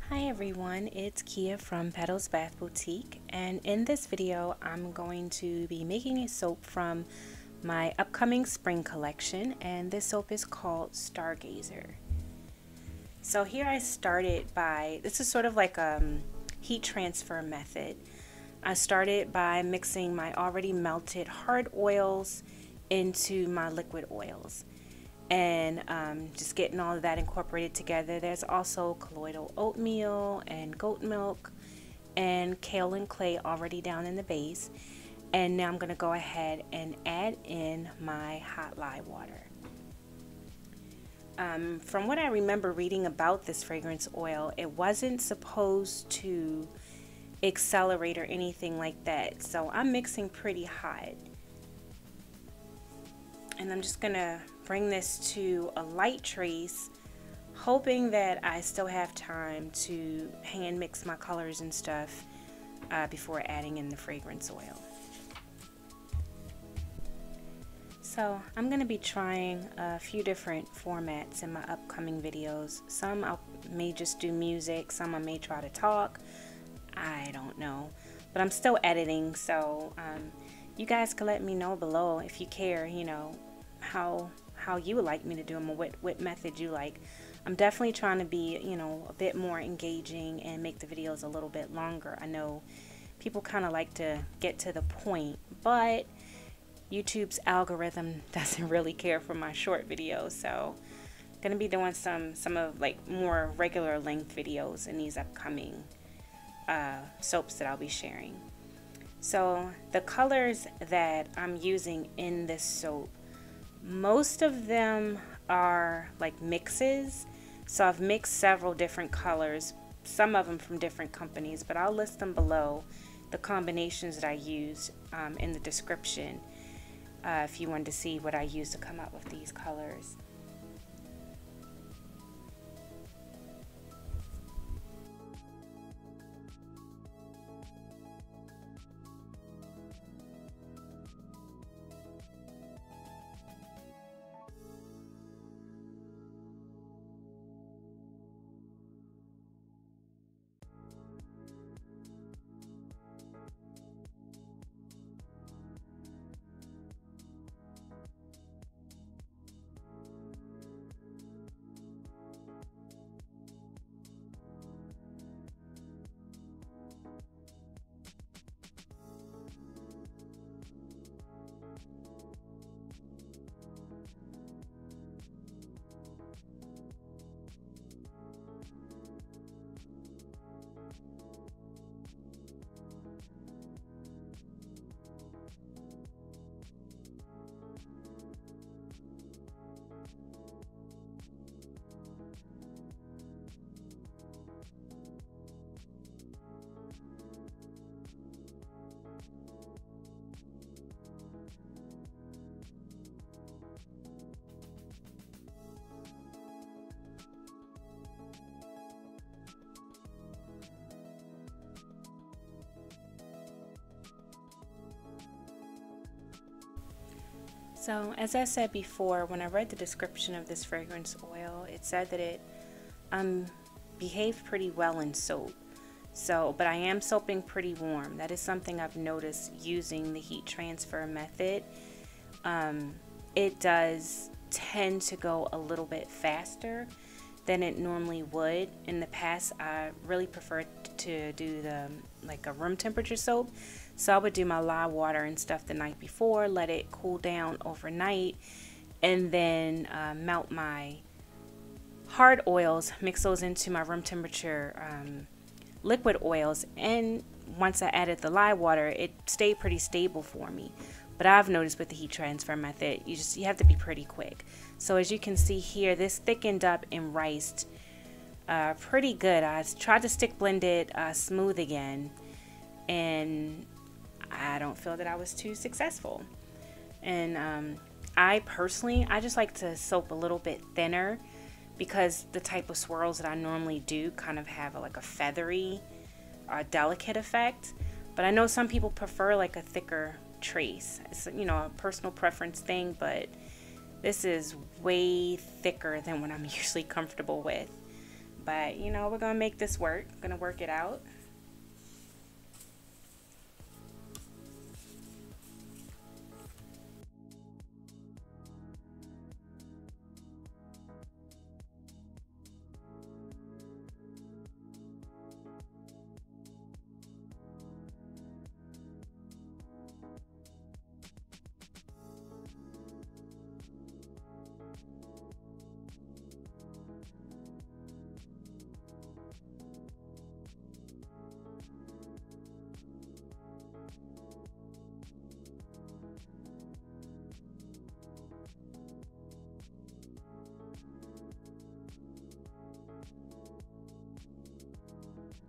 Hi everyone, it's Kia from Petals Bath Boutique, and in this video I'm going to be making a soap from my upcoming spring collection, and this soap is called Stargazer. So here I started by, this is sort of like a heat transfer method. I started by mixing my already melted hard oils into my liquid oils, and just getting all of that incorporated together. There's also colloidal oatmeal and goat milk and kale and clay already down in the base, and now I'm going to go ahead and add in my hot lye water. From what I remember reading about this fragrance oil, it wasn't supposed to accelerate or anything like that, so I'm mixing pretty hot. And I'm just gonna bring this to a light trace, hoping that I still have time to hand mix my colors and stuff before adding in the fragrance oil. So I'm gonna be trying a few different formats in my upcoming videos. Some I may just do music, some I may try to talk, I don't know, but I'm still editing, so you guys can let me know below if you care, you know, how you would like me to do them, or what method you like. I'm definitely trying to be, you know, a bit more engaging and make the videos a little bit longer. I know people kind of like to get to the point, but YouTube's algorithm doesn't really care for my short videos, so I'm gonna be doing some of like more regular length videos in these upcoming soaps that I'll be sharing. So the colors that I'm using in this soap, most of them are like mixes. So I've mixed several different colors, some of them from different companies, but I'll list them below, the combinations that I used in the description, if you wanted to see what I used to come up with these colors. So as I said before, when I read the description of this fragrance oil, it said that it behaved pretty well in soap. So, but I am soaping pretty warm. That is something I've noticed using the heat transfer method. It does tend to go a little bit faster than it normally would. In the past, I really preferred to do like a room temperature soap. So I would do my lye water and stuff the night before, let it cool down overnight, and then melt my hard oils, mix those into my room temperature liquid oils, and once I added the lye water, it stayed pretty stable for me. But I've noticed with the heat transfer method, you have to be pretty quick. So as you can see here, this thickened up and riced pretty good. I tried to stick blend it smooth again, and I don't feel that I was too successful. And I personally, I just like to soap a little bit thinner, because the type of swirls that I normally do kind of have like a feathery, delicate effect. But I know some people prefer like a thicker trace. It's, you know, a personal preference thing, but this is way thicker than what I'm usually comfortable with. but you know, we're gonna make this work. We're gonna work it out.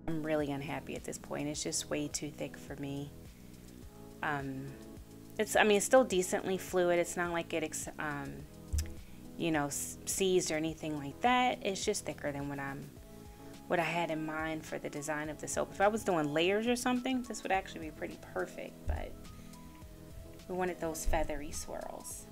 I'm really unhappy at this point. It's just way too thick for me. I mean, it's still decently fluid. It's not like it, you know, seized or anything like that. It's just thicker than what I had in mind for the design of the soap. If I was doing layers or something, this would actually be pretty perfect, but we wanted those feathery swirls.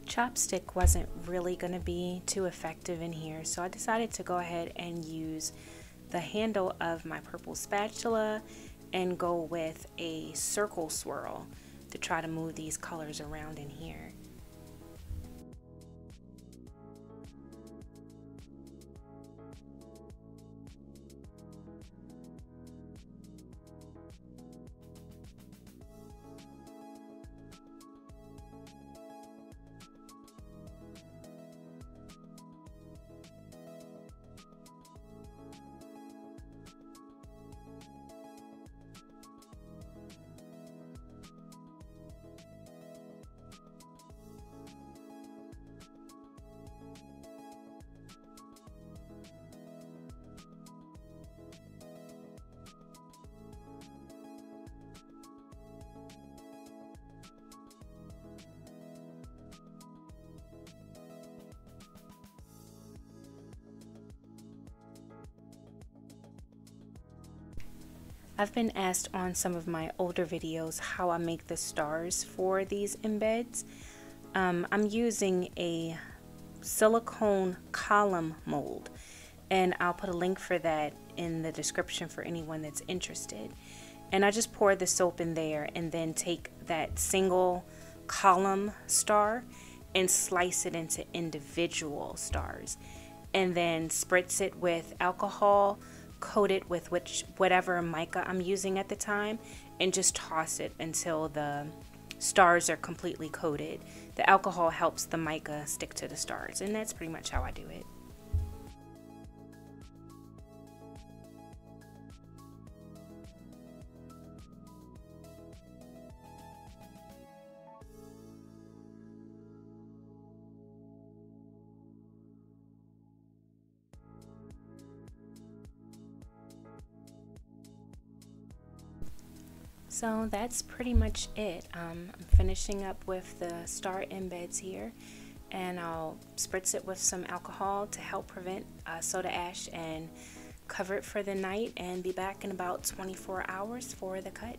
Chopstick wasn't really going to be too effective in here, so I decided to go ahead and use the handle of my purple spatula and go with a circle swirl to try to move these colors around in here. I've been asked on some of my older videos how I make the stars for these embeds. I'm using a silicone column mold, and I'll put a link for that in the description for anyone that's interested. And I just pour the soap in there and then take that single column star and slice it into individual stars, and then spritz it with alcohol, coat it with whatever mica I'm using at the time, and just toss it until the stars are completely coated. The alcohol helps the mica stick to the stars, and that's pretty much how I do it. So that's pretty much it. I'm finishing up with the star embeds here, and I'll spritz it with some alcohol to help prevent soda ash and cover it for the night and be back in about 24 hours for the cut.